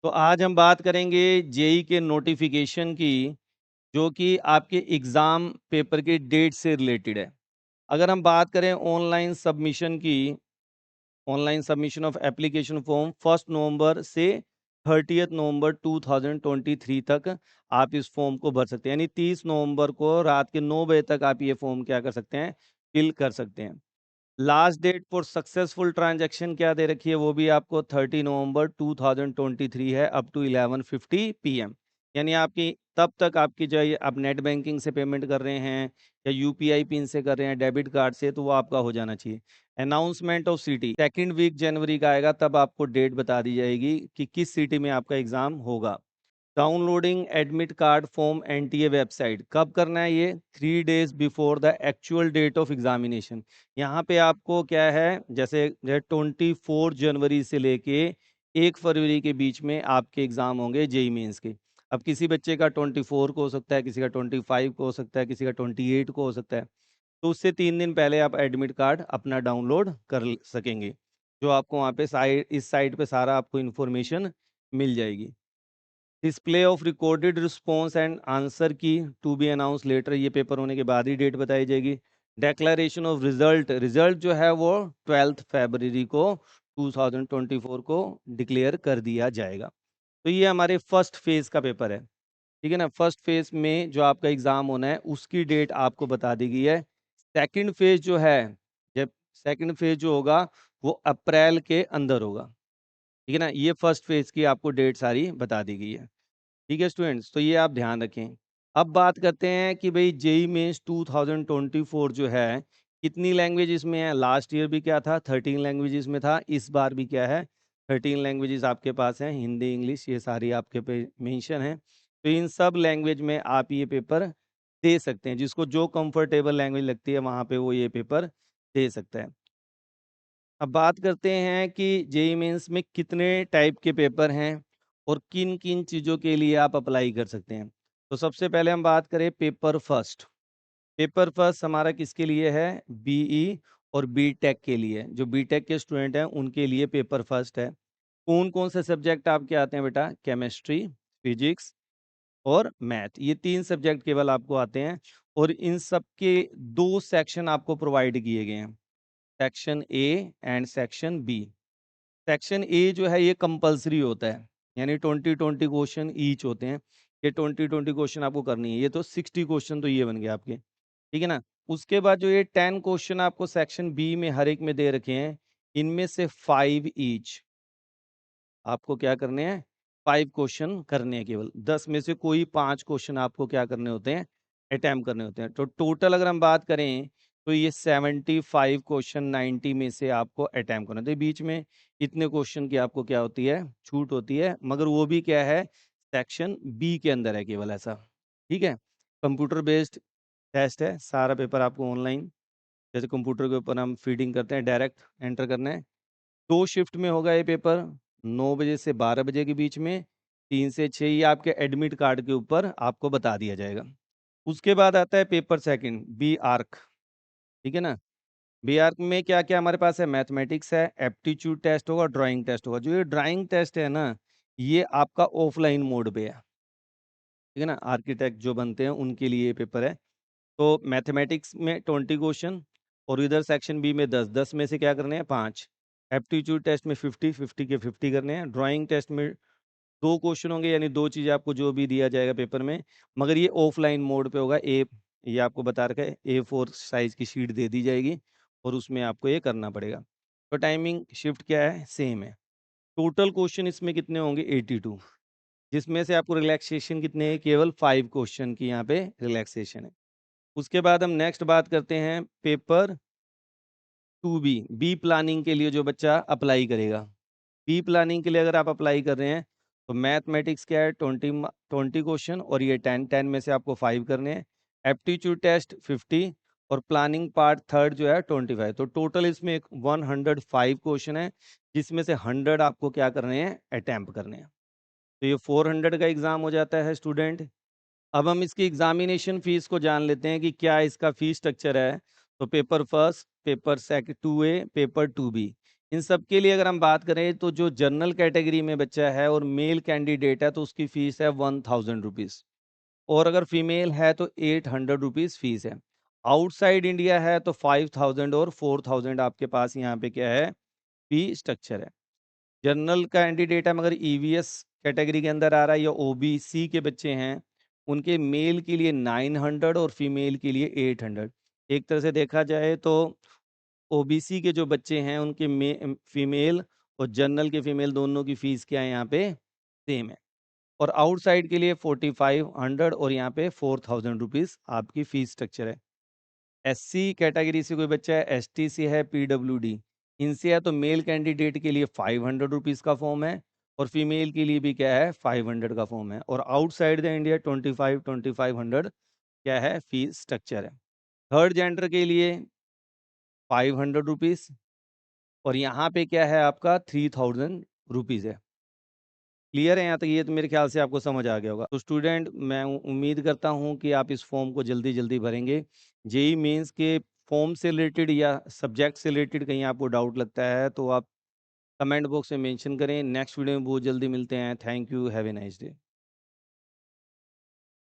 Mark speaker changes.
Speaker 1: तो आज हम बात करेंगे जेई के नोटिफिकेशन की, जो कि आपके एग्ज़ाम पेपर के डेट से रिलेटेड है। अगर हम बात करें ऑनलाइन सबमिशन की, online submission of application form 1 नवंबर से 30 नवंबर 2023 तक आप इस फॉर्म को भर सकते हैं। यानी 30 नवंबर को रात के 9 बजे तक आप ये फॉर्म क्या कर सकते हैं, फिल कर सकते हैं। Last date for successful transaction क्या दे रखी है, वो भी आपको 30 नवंबर 2023 है, अप टू 11:50 PM। यानी आपकी तब तक आपकी जो है आप नेट बैंकिंग से पेमेंट कर रहे हैं या यूपीआई पिन से कर रहे हैं, डेबिट कार्ड से, तो वो आपका हो जाना चाहिए। Announcement of city 2nd week जनवरी का आएगा, तब आपको डेट बता दी जाएगी कि किस सिटी में आपका एग्जाम होगा। Downloading admit card form NTA website कब करना है, ये 3 days before the actual date of examination. यहाँ पे आपको क्या है, जैसे 24 जनवरी से लेके 1 फरवरी के बीच में आपके एग्जाम होंगे जेई मेंस के। अब किसी बच्चे का 24 को हो सकता है, किसी का 25 को हो सकता है, किसी का 28 को हो सकता है। तो उससे 3 दिन पहले आप एडमिट कार्ड अपना डाउनलोड कर सकेंगे, जो आपको वहाँ पे इस साइट पे सारा आपको इन्फॉर्मेशन मिल जाएगी। Display of recorded response and answer की टू बी अनाउंस लेटर, ये पेपर होने के बाद ही डेट बताई जाएगी। डेक्लेरेशन ऑफ रिजल्ट, रिजल्ट जो है वो 12 फरवरी को 2024 को डिक्लेयर कर दिया जाएगा। तो ये हमारे फर्स्ट फेज का पेपर है, ठीक है ना। फर्स्ट फेज में जो आपका एग्जाम होना है उसकी डेट आपको बता दी गई है। सेकंड फेज जो है, जब सेकंड फेज जो होगा वो अप्रैल के अंदर होगा, ठीक है ना। ये फर्स्ट फेज की आपको डेट सारी बता दी गई है, ठीक है स्टूडेंट्स। तो ये आप ध्यान रखें। अब बात करते हैं कि भाई जेई मेंस 2024 जो है कितनी लैंग्वेजेस में है। लास्ट ईयर भी क्या था, 13 लैंग्वेजेस में था। इस बार भी क्या है, 13 लैंग्वेजेस आपके पास हैं। हिंदी, इंग्लिश, ये सारी आपके पे मेंशन है। तो इन सब लैंग्वेज में आप ये पेपर दे सकते हैं। जिसको जो कंफर्टेबल लैंग्वेज लगती है वहाँ पे वो ये पेपर दे सकता है। अब बात करते हैं कि जेई मेंस में कितने टाइप के पेपर हैं और किन किन चीज़ों के लिए आप अप्लाई कर सकते हैं। तो सबसे पहले हम बात करें पेपर फर्स्ट। पेपर फर्स्ट हमारा किसके लिए है, बीई और बीटेक के लिए। जो बीटेक के स्टूडेंट हैं उनके लिए पेपर फर्स्ट है। कौन कौन से सब्जेक्ट आपके आते हैं बेटा, केमिस्ट्री, फिजिक्स और मैथ, ये 3 सब्जेक्ट केवल आपको आते हैं। और इन सब के 2 सेक्शन आपको प्रोवाइड किए गए हैं, section A and section B. Section A जो है ये कंपलसरी होता है, यानी 20-20 क्वेश्चन ईच होते हैं। ये 20-20 क्वेश्चन आपको करनी है। ये तो 60 क्वेश्चन तो ये बन गए आपके, ठीक है ना। उसके बाद जो ये 10 क्वेश्चन आपको सेक्शन बी में हर एक में दे रखे हैं, इनमें से 5 ईच आपको क्या करने हैं, 5 क्वेश्चन करने हैं। केवल 10 में से कोई 5 क्वेश्चन आपको क्या करने होते हैं, अटेम्प्ट करने होते हैं। तो टोटल अगर हम बात करें तो ये 75 क्वेश्चन 90 में से आपको अटेम्प्ट करने होते हैं। बीच में इतने क्वेश्चन की आपको क्या होती है, छूट होती है, मगर वो भी क्या है, सेक्शन बी के अंदर है केवल, ऐसा, ठीक है। कंप्यूटर बेस्ड टेस्ट है, सारा पेपर आपको ऑनलाइन, जैसे कंप्यूटर के ऊपर हम फीडिंग करते हैं, डायरेक्ट एंटर करना है। 2 शिफ्ट में होगा ये पेपर, 9 बजे से 12 बजे के बीच में, 3 से 6 ये आपके एडमिट कार्ड के ऊपर आपको बता दिया जाएगा। उसके बाद आता है पेपर सेकंड, बी आर्क, ठीक है ना। बी आर्क में क्या क्या हमारे पास है, मैथमेटिक्स है, एप्टीट्यूड टेस्ट होगा, ड्राइंग टेस्ट होगा। जो ये ड्राइंग टेस्ट है ना, ये आपका ऑफलाइन मोड पे है, ठीक है ना। आर्किटेक्ट जो बनते हैं उनके लिए ये पेपर है। तो मैथमेटिक्स में 20 क्वेश्चन और इधर सेक्शन बी में 10, 10 में से क्या करने हैं, 5। एप्टीट्यूड टेस्ट में 50, 50 के 50 करने हैं। ड्राइंग टेस्ट में 2 क्वेश्चन होंगे, यानी 2 चीज़ें आपको जो भी दिया जाएगा पेपर में, मगर ये ऑफलाइन मोड पे होगा। ये आपको बता रखा है, A4 साइज की शीट दे दी जाएगी और उसमें आपको ये करना पड़ेगा। तो टाइमिंग शिफ्ट क्या है, सेम है। टोटल क्वेश्चन इसमें कितने होंगे, 82, जिसमें से आपको रिलैक्सेशन कितने हैं, केवल 5 क्वेश्चन की यहाँ पे रिलैक्सेशन है। उसके बाद हम नेक्स्ट बात करते हैं पेपर 2 बी, बी प्लानिंग के लिए जो बच्चा अप्लाई करेगा। बी प्लानिंग के लिए अगर आप अप्लाई कर रहे हैं तो मैथमेटिक्स क्या है, 20 क्वेश्चन और ये 10 में से आपको 5 करने हैं। एप्टीट्यूड टेस्ट 50 और प्लानिंग पार्ट थर्ड जो है 25। तो टोटल इसमें 105 क्वेश्चन है, जिसमें से 100 आपको क्या करने हैं, अटैम्प्ट करने हैं। तो ये 400 का एग्जाम हो जाता है स्टूडेंट। अब हम इसकी एग्जामिनेशन फीस को जान लेते हैं कि क्या इसका फीस स्ट्रक्चर है। तो paper first, paper second 2A, paper 2B, इन सब के लिए अगर हम बात करें तो जो जनरल कैटेगरी में बच्चा है और मेल कैंडिडेट है तो उसकी फ़ीस है 1000 रुपीज़ और अगर फीमेल है तो 800 रुपीज़ फ़ीस है। आउटसाइड इंडिया है तो 5000 और 4000 आपके पास यहाँ पे क्या है, फ़ी स्ट्रक्चर है। जनरल कैंडिडेट है मगर ईवीएस कैटेगरी के अंदर आ रहा है या ओबीसी के बच्चे हैं, उनके मेल के लिए 900 और फीमेल के लिए 800। एक तरह से देखा जाए तो ओबीसी के जो बच्चे हैं उनके फीमेल और जनरल के फीमेल दोनों की फ़ीस क्या है यहाँ पे सेम है। और आउटसाइड के लिए 4500 और यहाँ पे 4000 रुपीज़ आपकी फ़ीस स्ट्रक्चर है। एससी कैटेगरी से कोई बच्चा है, एसटी से है, पीडब्ल्यूडी इनसे है तो मेल कैंडिडेट के लिए 500 रुपीज़ का फॉर्म है और फीमेल के लिए भी क्या है 500 का फॉर्म है और आउटसाइड द इंडिया 2500 क्या है फीस स्ट्रक्चर है। थर्ड जेंडर के लिए 500 रुपीज़ और यहाँ पे क्या है आपका 3000 रुपीज़ है। क्लियर है यहाँ तक? ये तो मेरे ख्याल से आपको समझ आ गया होगा। तो स्टूडेंट मैं उम्मीद करता हूँ कि आप इस फॉर्म को जल्दी-जल्दी भरेंगे। जेईई मेंस के फॉर्म से रिलेटेड या सब्जेक्ट से रिलेटेड कहीं आपको डाउट लगता है तो आप कमेंट बॉक्स में मेंशन करें। नेक्स्ट वीडियो में बहुत जल्दी मिलते हैं। Thank you. Have a nice day.